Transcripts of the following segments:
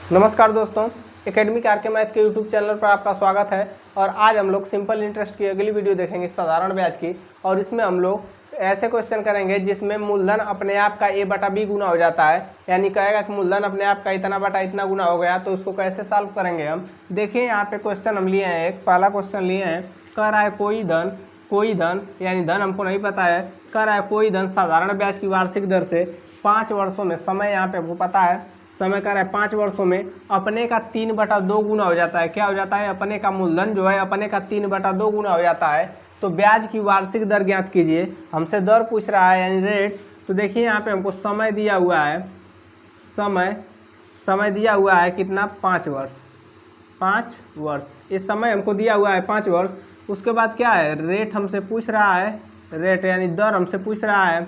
नमस्कार दोस्तों, academic are के मैथ के यूट्यूब चैनल पर आपका स्वागत है। और आज हम लोग सिंपल इंटरेस्ट की अगली वीडियो देखेंगे साधारण ब्याज की। और इसमें हम लोग ऐसे क्वेश्चन करेंगे जिसमें मूलधन अपने आप का a बटा बी गुना हो जाता है, यानी कहेगा कि मूलधन अपने आप का इतना बटा इतना गुना हो गया। तो उसको कैसे सॉल्व करेंगे हम देखिए। यहाँ पे क्वेश्चन हम लिए हैं, एक पहला क्वेश्चन लिए हैं, कह रहा है कोई धन यानी धन हमको नहीं पता है, कह रहा है कोई धन साधारण ब्याज की वार्षिक दर से 5 वर्षों में, समय यहाँ पे हमको पता है, समय कह रहा है 5 वर्षों में अपने का 3/2 गुना हो जाता है। क्या हो जाता है? अपने का मूलधन जो है अपने का 3/2 गुना हो जाता है। तो ब्याज की वार्षिक दर ज्ञात कीजिए। हमसे दर पूछ रहा है यानी रेट। तो देखिए यहाँ पे हमको समय दिया हुआ है, समय दिया हुआ है कितना? 5 वर्ष। ये समय हमको दिया हुआ है 5 वर्ष। उसके बाद क्या है? रेट हमसे पूछ रहा है, रेट यानी दर हमसे पूछ रहा है।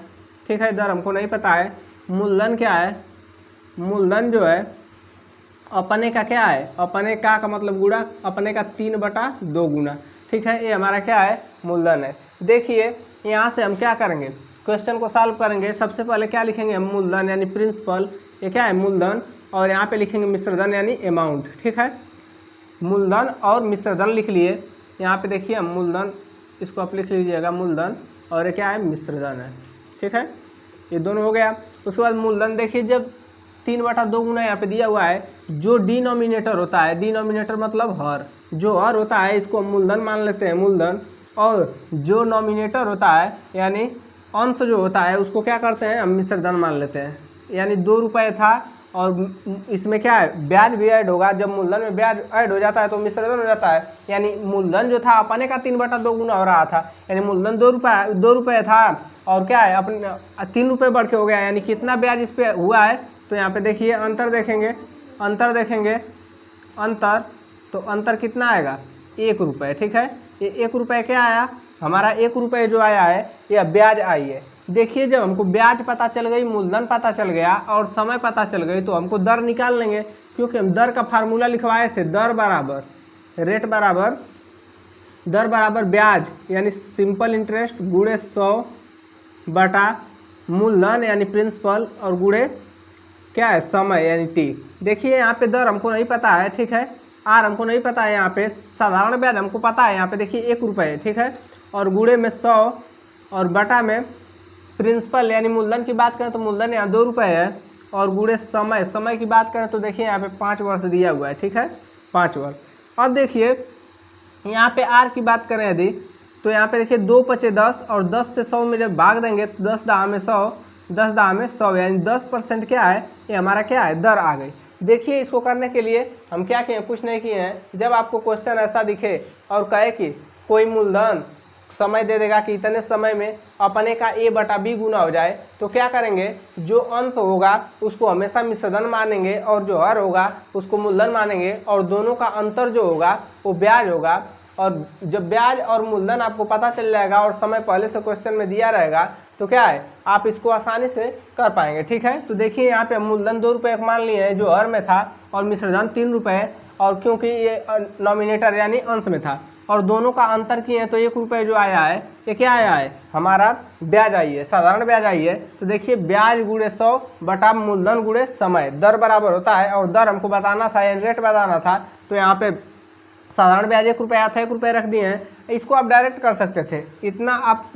ठीक है, दर हमको नहीं पता है। मूलधन क्या है? मूलधन जो है अपने का क्या है? अपने का मतलब गुणा अपने का 3/2 गुना। ठीक है, ये हमारा क्या है? मूलधन है। देखिए यहाँ से हम क्या करेंगे, क्वेश्चन को सॉल्व करेंगे। सबसे पहले क्या लिखेंगे हम? मूलधन यानी प्रिंसिपल, ये क्या है? मूलधन। और यहाँ पे लिखेंगे मिश्रधन यानी अमाउंट। ठीक है, मूलधन और मिश्रधन लिख लिए। यहाँ पे देखिए हम मूलधन, इसको आप लिख लीजिएगा मूलधन, और ये क्या है? मिश्रधन है। ठीक है, ये दोनों हो गया। उसके बाद मूलधन देखिए, जब 3/2 गुना यहाँ पे दिया हुआ है, जो डिनोमिनेटर होता है, डिनोमिनेटर मतलब हर, जो हर होता है इसको हम मूलधन मान लेते हैं, मूलधन। और जो नोमिनेटर होता है यानी अंश जो होता है उसको क्या करते हैं? हम मिश्रधन मान लेते हैं। यानी 2 रुपये था और इसमें क्या है? ब्याज भी ऐड होगा। जब मूलधन में ब्याज ऐड हो जाता है तो मिश्रधन हो जाता है। यानी मूलधन जो था अपने का 3/2 गुना हो रहा था, यानी मूलधन 2 रुपये था और क्या है? अपने 3 रुपये बढ़ के हो गया। यानी कितना ब्याज इस पर हुआ है? तो यहाँ पे देखिए अंतर देखेंगे, अंतर तो अंतर कितना आएगा? 1 रुपये। ठीक है, ये 1 रुपये क्या आया? हमारा 1 रुपये जो आया है यह ब्याज आई है। देखिए जब हमको ब्याज पता चल गई, मूलधन पता चल गया और समय पता चल गई, तो हमको दर निकाल लेंगे, क्योंकि हम दर का फार्मूला लिखवाए थे। दर बराबर रेट बराबर दर बराबर ब्याज यानी सिंपल इंटरेस्ट गुणे 100 बटा मूलधन यानी प्रिंसिपल और गुणे क्या है? समय यानी टी। देखिए यहाँ पे दर हमको नहीं पता है। ठीक है, आर हमको नहीं पता है। यहाँ पे साधारण ब्याज हमको पता है। यहाँ पे देखिए 1 रुपये। ठीक है, और गुणे में 100 और बटा में प्रिंसिपल यानी मूलधन की बात करें तो मूलधन यहाँ 2 रुपये है, और गुणे समय की बात करें तो देखिए यहाँ पे 5 वर्ष दिया हुआ है। ठीक है, 5 वर्ष। अब देखिए यहाँ पे आर की बात करें यदि, तो यहाँ पे देखिए 2 पचे 10 और 10 से 100 में जब भाग देंगे तो 10 दाह में 100 यानी 10% क्या है? ये हमारा क्या है? दर आ गई। देखिए इसको करने के लिए हम क्या किए? कुछ नहीं किए हैं। जब आपको क्वेश्चन ऐसा दिखे और कहे कि कोई मूलधन समय दे देगा कि इतने समय में अपने का a बटा b गुना हो जाए, तो क्या करेंगे? जो अंश होगा उसको हमेशा मिश्रधन मानेंगे और जो हर होगा उसको मूलधन मानेंगे, और दोनों का अंतर जो होगा वो ब्याज होगा। और जब ब्याज और मूलधन आपको पता चल जाएगा और समय पहले से क्वेश्चन में दिया रहेगा, तो क्या है? आप इसको आसानी से कर पाएंगे। ठीक है, तो देखिए यहाँ पे मूलधन 2 रुपये मान लिए हैं जो हर में था, और मिश्रधन 3 रुपये, और क्योंकि ये नॉमिनेटर यानी अंश में था, और दोनों का अंतर किए हैं तो 1 रुपये जो आया है ये क्या आया है? हमारा ब्याज आई है, साधारण ब्याज आई है। तो देखिए ब्याज गुणे 100 बटा मूलधन गुणे समय, दर बराबर होता है, और दर हमको बताना था यानी रेट बताना था। तो यहाँ पे साधारण ब्याज 1 रुपया था, 1 रुपये रख दिए हैं। इसको आप डायरेक्ट कर सकते थे, इतना आप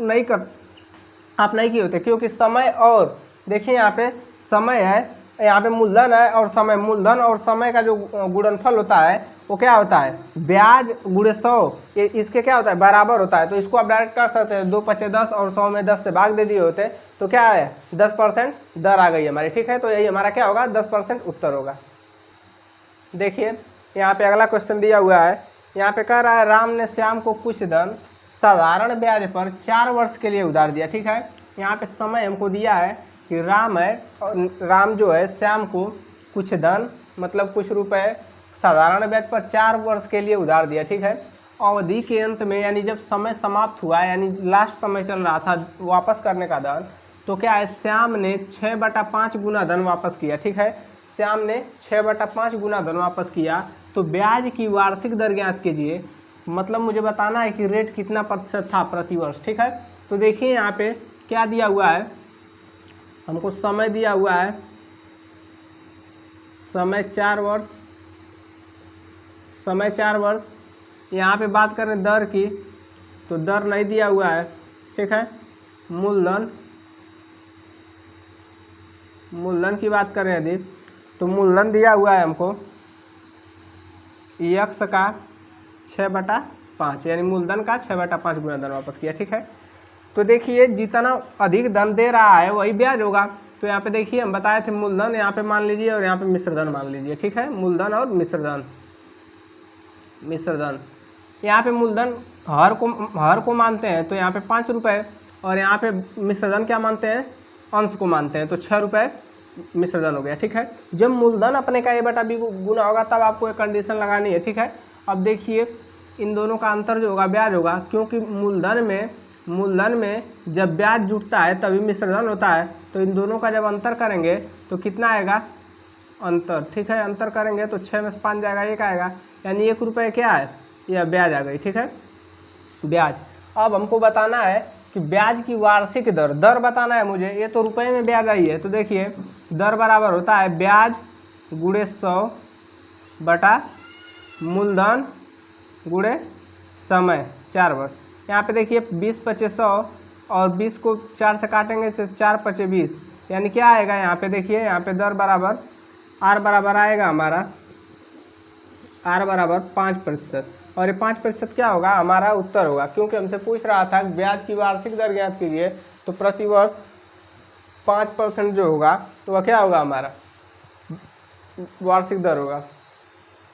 नहीं किए होते, क्योंकि समय और देखिए यहाँ पे समय है, यहाँ पे मूलधन है और समय, मूलधन और समय का जो गुणनफल होता है वो क्या होता है? ब्याज गुणे 100, ये इसके क्या होता है? बराबर होता है। तो इसको आप डायरेक्ट कर सकते हैं। 2 पचे 10 और 100 में 10 से भाग दे दिए होते तो क्या है? 10% दर आ गई हमारी। ठीक है, तो यही हमारा क्या होगा? 10% उत्तर होगा। देखिए यहाँ पे अगला क्वेश्चन दिया हुआ है। यहाँ पे कह रहा है राम ने श्याम को कुछ धन साधारण ब्याज पर 4 वर्ष के लिए उधार दिया। ठीक है, यहाँ पे समय हमको दिया है कि राम है, और राम जो है श्याम को कुछ धन मतलब कुछ रुपए साधारण ब्याज पर 4 वर्ष के लिए उधार दिया। ठीक है, अवधि के अंत में यानी जब समय समाप्त हुआ, यानी लास्ट समय चल रहा था वापस करने का धन, तो क्या है? श्याम ने 6/5 गुना धन वापस किया। ठीक है, श्याम ने 6/5 गुना धन वापस किया। तो ब्याज की वार्षिक दर ज्ञात कीजिए, मतलब मुझे बताना है कि रेट कितना प्रतिशत था प्रति वर्ष। ठीक है, तो देखिए यहाँ पे क्या दिया हुआ है, हमको समय दिया हुआ है समय 4 वर्ष, समय 4 वर्ष। यहाँ पे बात करें दर की तो दर नहीं दिया हुआ है, ठीक है। मूलधन, मूलधन की बात करें यदि तो मूलधन दिया हुआ है हमको यक्स का 6/5, यानी मूलधन का 6/5 गुना धन वापस किया, ठीक है। तो देखिए जितना अधिक धन दे रहा है वही ब्याज होगा। तो यहाँ पे देखिए हम बताए थे मूलधन यहाँ पे मान लीजिए और यहाँ पे मिश्रधन मान लीजिए, ठीक है। मूलधन और मिश्रधन, मिश्रधन यहाँ पे मूलधन हर को मानते हैं तो यहाँ पे 5 रुपये, और यहाँ पे मिश्रधन क्या मानते हैं, अंश को मानते हैं, तो 6 रुपये मिश्रधन हो गया, ठीक है। जब मूलधन अपने का A/B गुना होगा तब आपको एक कंडीशन लगानी है, ठीक है। अब देखिए इन दोनों का अंतर जो होगा ब्याज होगा, क्योंकि मूलधन में जब ब्याज जुटता है तभी मिश्रधन होता है। तो इन दोनों का जब अंतर करेंगे तो कितना आएगा, अंतर, ठीक है। अंतर करेंगे तो 6 में से 5 जाएगा, 1 आएगा, यानी 1 रुपये क्या है, यह ब्याज आ गई, ठीक है, ब्याज। अब हमको बताना है कि ब्याज की वार्षिक दर, दर बताना है मुझे। ये तो रुपए में ब्याज आई है, तो देखिए दर बराबर होता है ब्याज गुणे 100 बटा मूलधन गुणे समय 4 वर्ष। यहाँ पे देखिए 20 × 100 और 20 को 4 से काटेंगे तो 4 × 20, यानी क्या आएगा यहाँ पे देखिए, यहाँ पे दर बराबर आर बराबर आएगा हमारा, आर बराबर 5%, और ये 5% क्या होगा, हमारा उत्तर होगा। क्योंकि हमसे पूछ रहा था ब्याज की वार्षिक दर ज्ञात कीजिए, तो प्रतिवर्ष 5% जो होगा तो वह क्या होगा, हमारा वार्षिक दर होगा।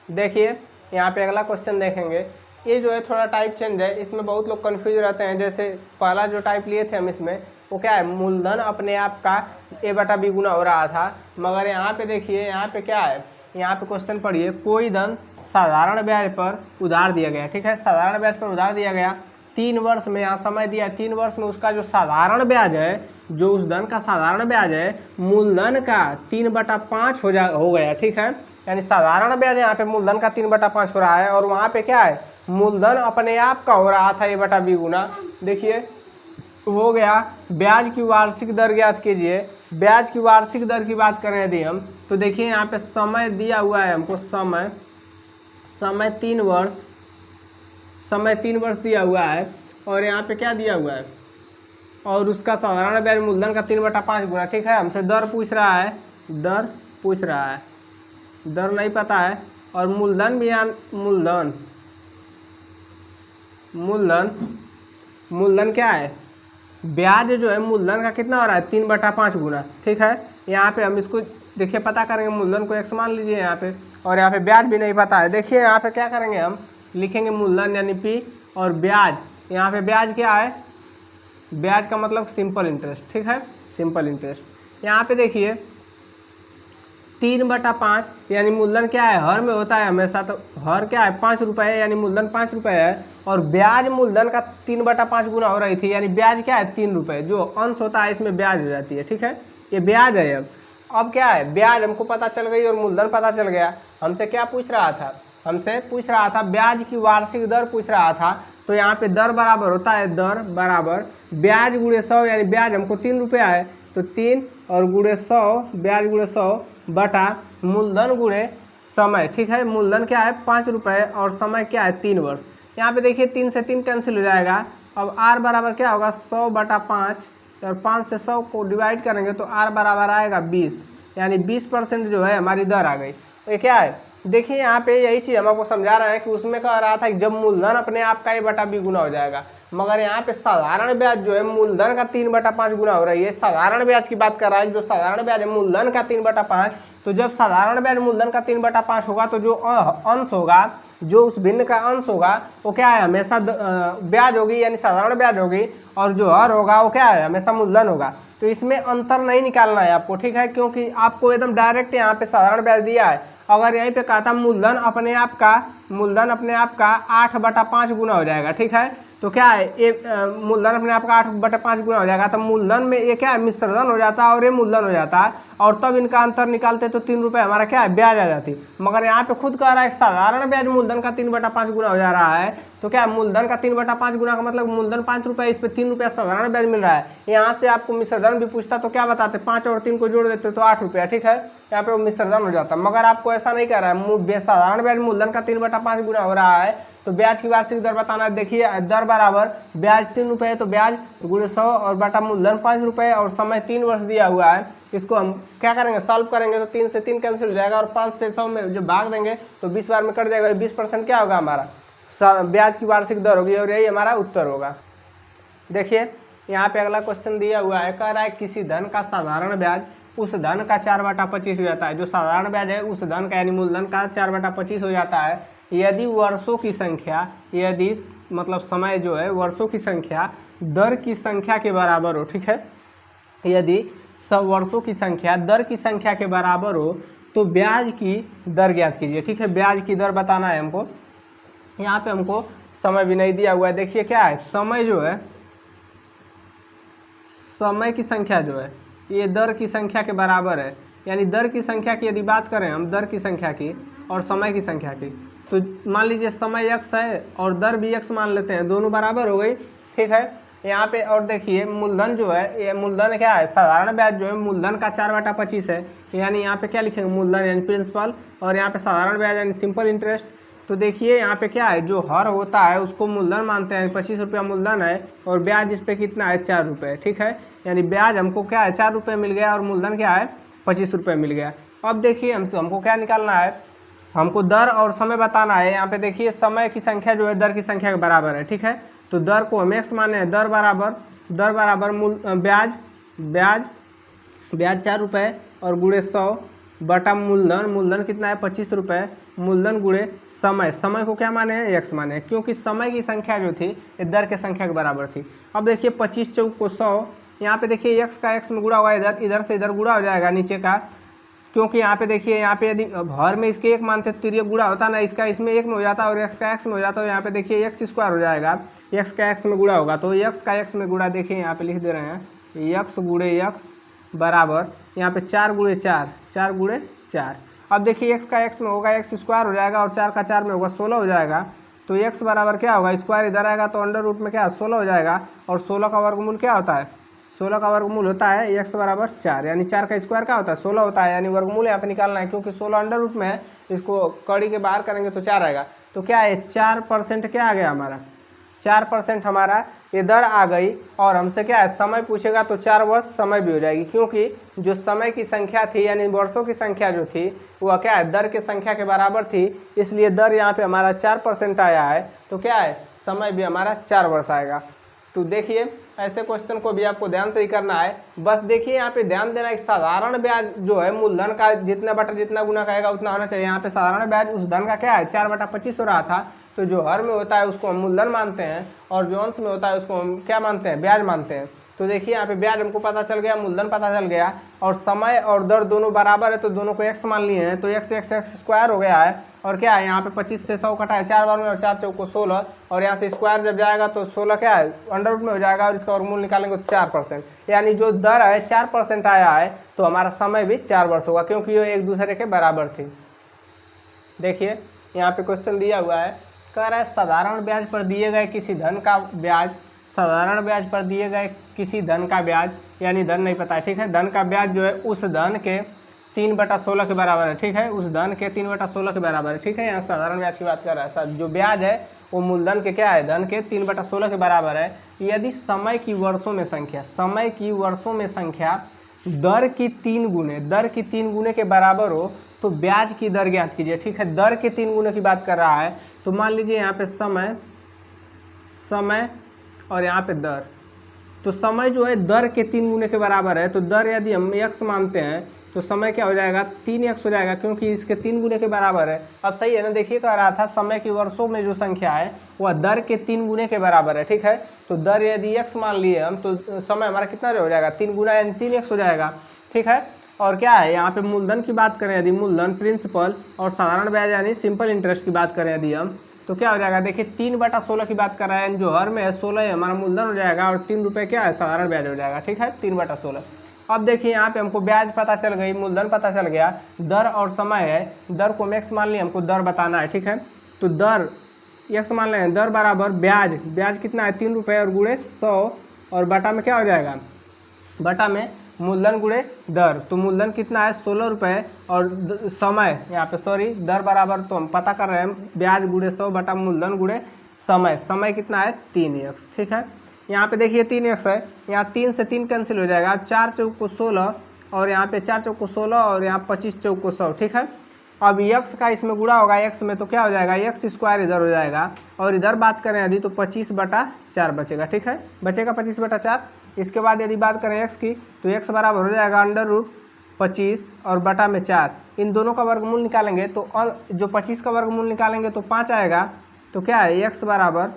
देखिए यहाँ पे अगला क्वेश्चन देखेंगे, ये जो है थोड़ा टाइप चेंज है, इसमें बहुत लोग कंफ्यूज रहते हैं। जैसे पहला जो टाइप लिए थे हम, इसमें वो क्या है, मूलधन अपने आप का A/B गुना हो रहा था, मगर यहाँ पे देखिए यहाँ पे क्या है, यहाँ पे क्वेश्चन पढ़िए, कोई धन साधारण ब्याज पर उधार दिया गया, ठीक है। साधारण ब्याज पर उधार दिया गया 3 वर्ष में, यहाँ समय दिया है 3 वर्ष में, उसका जो साधारण ब्याज है, जो उस धन का साधारण ब्याज है मूलधन का 3/5 हो गया, ठीक है। यानी साधारण ब्याज यहाँ पे मूलधन का 3/5 हो रहा है, और वहाँ पे क्या है, मूलधन अपने आप का हो रहा था A/B गुना। देखिए हो गया। ब्याज की वार्षिक दर ज्ञात कीजिए। ब्याज की वार्षिक दर की बात करें यदि हम, तो देखिए यहाँ पे समय दिया हुआ है हमको, समय 3 वर्ष, समय 3 वर्ष दिया हुआ है, और यहाँ पे क्या दिया हुआ है, और उसका साधारण ब्याज मूलधन का 3/5 गुना, ठीक है। हमसे दर पूछ रहा है, दर पूछ रहा है, दर नहीं पता है, और मूलधन भी यहाँ मूलधन क्या है, ब्याज जो है मूलधन का कितना हो रहा है, 3/5 गुना, ठीक है। यहाँ पे हम इसको देखिए पता करेंगे, मूलधन को x मान लीजिए यहाँ पे, और यहाँ पे ब्याज भी नहीं पता है। देखिए यहाँ पे क्या करेंगे, हम लिखेंगे मूलधन यानी P, और ब्याज, यहाँ पे ब्याज क्या है, ब्याज का मतलब सिंपल इंटरेस्ट, ठीक है, सिंपल इंटरेस्ट। यहाँ पे देखिए 3/5, यानी मूलधन क्या है, हर में होता है हमेशा, तो हर क्या है 5 रुपये, यानी मूलधन 5 रुपये है, और ब्याज मूलधन का 3/5 गुना हो रही थी, यानी ब्याज क्या है 3 रुपये, जो अंश होता है इसमें ब्याज हो जाती है, ठीक है। ये ब्याज है। अब क्या है, ब्याज हमको पता चल गई और मूलधन पता चल गया। हमसे क्या पूछ रहा था, हमसे पूछ रहा था ब्याज की वार्षिक दर पूछ रहा था। तो यहाँ पे दर बराबर होता है, दर बराबर ब्याज गुणे 100, यानी ब्याज हमको 3 रुपया है, तो 3 और गुणे 100, ब्याज गुणे 100 बटा मूलधन गुणे समय, ठीक है। मूलधन क्या है 5 रुपये, और समय क्या है 3 वर्ष। यहाँ पे देखिए 3 से 3 कैंसिल हो जाएगा। अब आर बराबर क्या होगा, 100/5, और 5 से 100 को डिवाइड करेंगे तो आर बराबर आएगा 20, यानी 20% जो है हमारी दर आ गई। तो ये क्या है, देखिए यहाँ पे यही चीज़ हम आपको समझा रहे हैं कि उसमें कह रहा था कि जब मूलधन अपने आप का A/B गुना हो जाएगा, मगर यहाँ पे साधारण ब्याज जो है मूलधन का 3/5 गुना हो रही है। साधारण ब्याज की बात कर रहा है, जो साधारण ब्याज है मूलधन का 3/5। तो जब साधारण ब्याज मूलधन का 3/5 होगा तो जो अंश होगा, जो उस भिन्न का अंश होगा वो क्या है, हमेशा ब्याज होगी, यानी साधारण ब्याज होगी, और जो हर होगा वो क्या है, हमेशा मूलधन होगा। तो इसमें अंतर नहीं निकालना है आपको, ठीक है, क्योंकि आपको एकदम डायरेक्ट यहाँ पे साधारण ब्याज दिया है। अगर यहीं पे कहता मूलधन अपने आप का मूलधन अपने आप का 8/5 गुना हो जाएगा, ठीक है। तो क्या है, ये मूलधन अपने आप का 8/5 गुना हो जाएगा, तब मूलधन में ये क्या है, मिश्रधन हो जाता है और ये मूलधन हो जाता है, और तब इनका अंतर निकालते तो 3 रुपये हमारा क्या है, ब्याज आ जाती। मगर यहाँ पे खुद कह रहा है साधारण ब्याज मूलधन का 3/5 गुना हो जा रहा है, तो क्या मूलधन का 3/5 गुना का मतलब मूलधन 5 रुपये, इस पर 3 रुपया साधारण ब्याज मिल रहा है। यहाँ से आपको मिश्रधन भी पूछता तो क्या बताते, 5 और 3 को जोड़ देते तो 8 रुपया, ठीक है, यहाँ पे वो मिश्रधन हो जाता। मगर आपको ऐसा नहीं कर रहा है, साधारण ब्याज मूलधन का 3/5 गुना हो रहा है, तो ब्याज की वार्षिक दर बताना है। देखिए दर बराबर ब्याज 3 रुपये, तो ब्याज गुणे 100 और बटा मूलधन 5 रुपये, और समय 3 वर्ष दिया हुआ है। इसको हम क्या करेंगे, सॉल्व करेंगे तो 3 से 3 कैंसिल हो जाएगा, और 5 से 100 में जो भाग देंगे तो 20 बार में कट जाएगा। 20% क्या होगा, हमारा ब्याज की वार्षिक दर होगी, और यही हमारा उत्तर होगा। देखिए यहाँ पे अगला क्वेश्चन दिया हुआ है, कह रहा है किसी धन का साधारण ब्याज उस धन का 4/25 हो जाता है। जो साधारण ब्याज है उस धन का यानी मूलधन का 4/25 हो जाता है यदि वर्षों की संख्या, यदि मतलब समय जो है वर्षों की संख्या दर की संख्या के बराबर हो, ठीक है। यदि सब वर्षों की संख्या दर की संख्या के बराबर हो तो ब्याज की दर ज्ञात कीजिए, ठीक है। ब्याज की दर बताना है हमको। यहाँ पे हमको समय भी नहीं दिया हुआ है। देखिए क्या है, समय जो है, समय की संख्या जो है ये दर की संख्या के बराबर है, यानी दर की संख्या की यदि बात करें हम, दर की संख्या की और समय की संख्या की, तो मान लीजिए समय x है और दर भी x मान लेते हैं, दोनों बराबर हो गई, ठीक है। यहाँ पे और देखिए मूलधन जो है, ये मूलधन क्या है, साधारण ब्याज जो है मूलधन का 4/25 है, यानी यहाँ पे क्या लिखेंगे, मूलधन यानी प्रिंसिपल, और यहाँ पे साधारण ब्याज यानी सिंपल इंटरेस्ट। तो देखिए यहाँ पे क्या है, जो हर होता है उसको मूलधन मानते हैं, 25 रुपया मूलधन है और ब्याज इस पर कितना है, 4 रुपये, ठीक है। यानी ब्याज हमको क्या है, 4 रुपये मिल गया और मूलधन क्या है, 25 रुपये मिल गया। अब देखिए हमको क्या निकालना है, हमको दर और समय बताना है। यहाँ पे देखिए समय की संख्या जो है दर की संख्या के बराबर है, ठीक है। तो दर को हम x माने हैं, दर बराबर ब्याज 4 रुपये और गुणे 100 बटा मूलधन कितना है, 25 रुपये, मूलधन गुणे समय को क्या माने हैं, x माने हैं, क्योंकि समय की संख्या जो थी ये दर के संख्या के बराबर थी। अब देखिए 25 चौक को 100, यहाँ पे देखिए x का x में गुणा हुआ, इधर से इधर गुणा हो जाएगा नीचे का, क्योंकि यहाँ पे देखिए, यहाँ पे यदि हर में इसके 1 मानते तो ये गुणा होता ना, इसका इसमें 1 में हो जाता और x का x में हो जाता, तो यहाँ पे देखिए x स्क्वायर हो जाएगा, x का x में गुणा होगा, तो x का x में गुणा देखिए यहाँ पे लिख दे रहे हैं, x गुणे x बराबर यहाँ पे 4 गुणे 4। अब देखिए x का x में होगा, x स्क्वायर हो जाएगा और 4 का 4 में होगा 16 हो जाएगा, तो x बराबर क्या होगा, स्क्वायर इधर आएगा तो अंडर रूट में क्या 16 हो जाएगा, और 16 का वर्गमूल क्या होता है, 16 का वर्गमूल होता है x बराबर 4, यानी 4 का स्क्वायर क्या होता है, 16 होता है, यानी वर्गमूल यहाँ पे निकालना है, क्योंकि 16 अंडर रूट में है, इसको कड़ी के बाहर करेंगे तो 4 आएगा। तो क्या है, 4% क्या आ गया हमारा, 4% हमारा ये दर आ गई। और हमसे क्या है, समय पूछेगा तो 4 वर्ष समय भी हो जाएगी, क्योंकि जो समय की संख्या थी यानी वर्षों की संख्या जो थी वह क्या है, दर की संख्या के बराबर थी, इसलिए दर यहाँ पे हमारा 4% आया है, तो क्या है, समय भी हमारा 4 वर्ष आएगा। तो देखिए ऐसे क्वेश्चन को भी आपको ध्यान से ही करना है। बस देखिए यहाँ पे ध्यान देना, एक साधारण ब्याज जो है मूलधन का जितना बटा जितना गुना कहेगा उतना होना चाहिए। यहाँ पे साधारण ब्याज उस धन का क्या है, 4/25 हो रहा था, तो जो हर में होता है उसको हम मूलधन मानते हैं, और जो अंश में होता है उसको हम क्या मानते हैं, ब्याज मानते हैं। तो देखिए यहाँ पे ब्याज हमको पता चल गया, मूलधन पता चल गया, और समय और दर दोनों बराबर है तो दोनों को x मान लिए हैं, तो x स्क्वायर हो गया है। और क्या है, यहाँ पे 25 से 100 कटा है 4 बार में, और 4 चौक को 16, और यहाँ से स्क्वायर जब जाएगा तो 16 क्या है, अंडर रूट में हो जाएगा, और इसका वर्गमूल निकालेंगे तो 4%, यानी जो दर है 4% आया है, तो हमारा समय भी 4 वर्ष होगा, क्योंकि ये एक दूसरे के बराबर थी। देखिए यहाँ पे क्वेश्चन दिया हुआ है, कह रहा है साधारण ब्याज पर दिए गए किसी धन का ब्याज, साधारण ब्याज पर दिए गए किसी धन का ब्याज, यानी धन नहीं पता है, ठीक है, धन का ब्याज जो है उस धन के 3/16 के बराबर है, ठीक है, उस धन के 3/16 के बराबर है, ठीक है। यहाँ साधारण ब्याज की बात कर रहा है, जो ब्याज है वो मूलधन के क्या है, धन के 3/16 के बराबर है, यदि समय की वर्षों में संख्या दर की 3 गुने के बराबर हो तो ब्याज की दर ज्ञात कीजिए, ठीक है। दर के 3 गुने की बात कर रहा है, तो मान लीजिए यहाँ पे समय और यहाँ पे दर, तो समय जो है दर के 3 गुने के बराबर है, तो दर यदि हम x मानते हैं तो समय क्या हो जाएगा, 3x हो जाएगा, क्योंकि इसके 3 गुने के बराबर है। अब सही है ना, देखिए कह रहा था समय की वर्षों में जो संख्या है वह दर के 3 गुने के बराबर है, ठीक है। तो दर यदि x मान लिए हम तो समय हमारा कितना हो जाएगा, 3 गुना यानी 3x हो जाएगा, ठीक है। और क्या है यहाँ पे मूलधन की बात करें यदि, मूलधन प्रिंसिपल और साधारण ब्याज यानी सिंपल इंटरेस्ट की बात करें यदि हम, तो क्या हो जाएगा, देखिए 3/16 की बात कर रहे हैं, जो हर में है 16 है हमारा मूलधन हो जाएगा और 3 रुपये क्या है साधारण ब्याज हो जाएगा। ठीक है, 3/16। अब देखिए यहाँ पे हमको ब्याज पता चल गई, मूलधन पता चल गया, दर और समय है, दर को मैक्स मान लिया, हमको दर बताना है। ठीक है, तो दर x मान लें, दर बराबर ब्याज, ब्याज कितना है 3 रुपये और गुणे 100 और बटा में क्या हो जाएगा, बटा में मूलधन गुणे दर, तो मूलधन कितना है 16 रुपये और समय यहाँ पे सॉरी दर बराबर, तो हम पता कर रहे हैं ब्याज गुणे 100 बटा मूलधन गुणे समय, समय कितना है 3x। ठीक है, यहाँ पे देखिए 3x है, यहाँ 3 से 3 कैंसिल हो जाएगा, 4 चौक को 16 और यहाँ पे 4 चौक को 16 और यहाँ 25 चौक को 100। ठीक है, अब x का इसमें गुणा होगा x में, तो क्या हो जाएगा x स्क्वायर इधर हो जाएगा और इधर बात करें यदि तो 25/4 बचेगा। ठीक है, बचेगा 25/4। इसके बाद यदि बात करें x की, तो x बराबर हो जाएगा √25 और बटा में 4, इन दोनों का वर्गमूल निकालेंगे तो जो 25 का वर्गमूल निकालेंगे तो 5 आएगा, तो क्या है x बराबर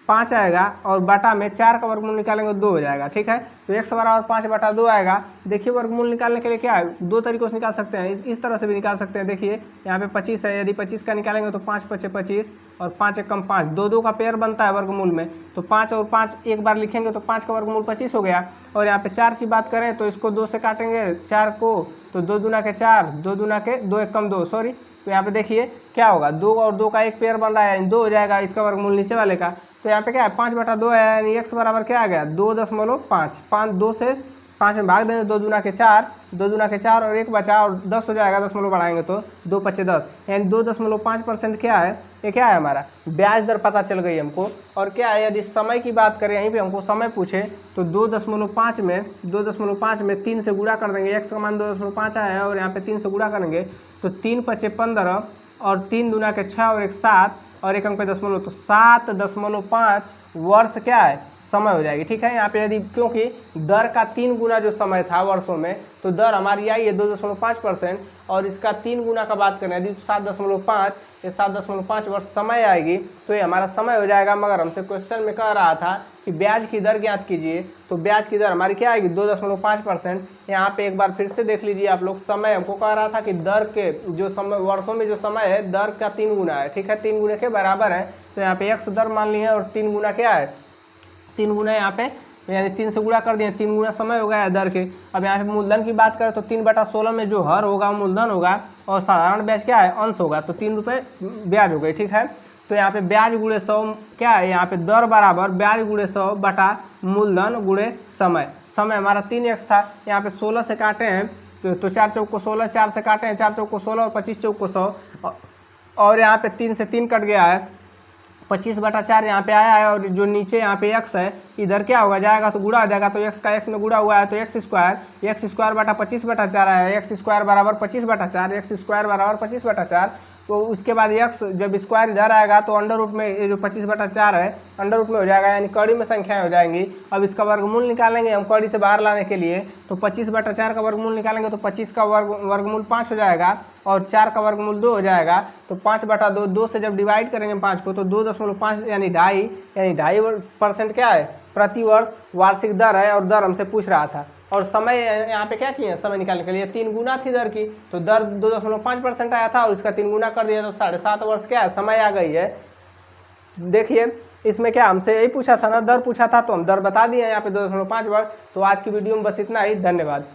5 आएगा और बटा में 4 का वर्गमूल निकालेंगे तो 2 हो जाएगा। ठीक है, तो x बराबर 5/2 आएगा। देखिए वर्गमूल निकालने के लिए क्या है, दो तरीकों से निकाल सकते हैं, इस तरह से भी निकाल सकते हैं। देखिए यहाँ पे 25 है, यदि 25 का निकालेंगे तो 5 × 5 = 25 और 5 × 5 2 का पेयर बनता है वर्गमूल में, तो 5 और 5 एक बार लिखेंगे तो 5 का वर्गमूल 25 हो गया। और यहाँ पे 4 की बात करें तो इसको 2 से काटेंगे 4 को, तो 2 दूना के 4, 2 दूना के 2 1 कम 2 सॉरी, तो यहाँ पे देखिए क्या होगा, 2 और 2 का एक पेयर बन रहा है यानी 2 हो जाएगा इसका वर्गमूल नीचे वाले का। तो यहाँ पे क्या है 5/2 है यानी x बराबर क्या आ गया 2.5, 5 2 से 5 में भाग देंगे, 2 दूना के 4, 2 दूना के 4 और 1 बचा और 10 हो जाएगा, दशमलव बढ़ाएंगे तो 2 × 5 = 10 यानी 2.5% क्या है, ये क्या है हमारा ब्याज दर पता चल गई हमको। और क्या है यदि समय की बात करें, यहीं पे हमको समय पूछे तो 2.5 में 3 से गुणा कर देंगे, x का मान 2.5 आया है और यहाँ पे 3 से गुणा करेंगे तो 3 × 5 = 15 और 3 दूना के 6 और 1 7 और 1 अंक पे दशमलव, तो 7.5 वर्ष क्या है समय हो जाएगी। ठीक है, यहाँ पे यदि क्योंकि दर का 3 गुना जो समय था वर्षों में, तो दर हमारी आई है 2.5% और इसका 3 गुना का बात करें यदि 7.5, ये 7.5 वर्ष समय आएगी, तो ये हमारा समय हो जाएगा। मगर हमसे क्वेश्चन में कह रहा था कि ब्याज की दर ज्ञात कीजिए, तो ब्याज की दर हमारी क्या आएगी 2.5%। यहाँ पे एक बार फिर से देख लीजिए आप लोग, समय हमको कह रहा था कि दर के जो समय वर्षों में जो समय है दर का 3 गुना है। ठीक है, 3 गुने के बराबर है, तो यहाँ पे x दर मान ली है और 3 गुना क्या है 3 गुना यहाँ पे यानी 3 से गुणा कर दिए, 3 गुना समय हो गया है दर के। अब यहाँ पे मूलधन की बात करें तो 3/16 में जो हर होगा मूलधन होगा और साधारण ब्याज क्या है अंश होगा, तो 3 रुपये ब्याज हो गई। ठीक है, तो यहाँ पे ब्याज गुणे 100 क्या है, यहाँ पे दर बराबर ब्याज गुणे 100 बटा मूलधन गुणे समय, समय हमारा 3x था, यहाँ पे 16 से काटे हैं तो 4 चौक को 16, 4 से काटे हैं 4 चौक को 16 और 25 चौक को 100 और यहाँ पे 3 से 3 कट गया है, 25/4 यहाँ पे आया है और जो नीचे यहाँ पे x है इधर क्या होगा जाएगा तो गुणा हो जाएगा, तो x का x में गुणा हुआ है तो x स्क्वायर बटा 25/4 है, x स्क्वायर बराबर 25/4, x स्क्वायर बराबर 25/4। तो उसके बाद x जब स्क्वायर इधर आएगा तो अंडर रूट में ये जो 25/4 है अंडर रूट में हो जाएगा यानी कड़ी में संख्याएं हो जाएंगी। अब इसका वर्गमूल निकालेंगे हम कड़ी से बाहर लाने के लिए, तो 25/4 का वर्गमूल निकालेंगे तो 25 का वर्गमूल 5 हो जाएगा और 4 का वर्गमूल 2 हो जाएगा, तो 5/2, 2 से जब डिवाइड करेंगे 5 को तो 2.5 यानी 2.5% क्या है प्रति वर्ष वार्षिक दर है और दर हमसे पूछ रहा था। और समय यहाँ पे क्या किए समय निकालने के लिए 3 गुना थी दर की, तो दर 2.5% आया था और इसका 3 गुना कर दिया तो 7.5 वर्ष क्या है समय आ गई है। देखिए इसमें क्या हमसे यही पूछा था ना, दर पूछा था तो हम दर बता दिए यहाँ पे 2.5 वर्ष। तो आज की वीडियो में बस इतना ही, धन्यवाद।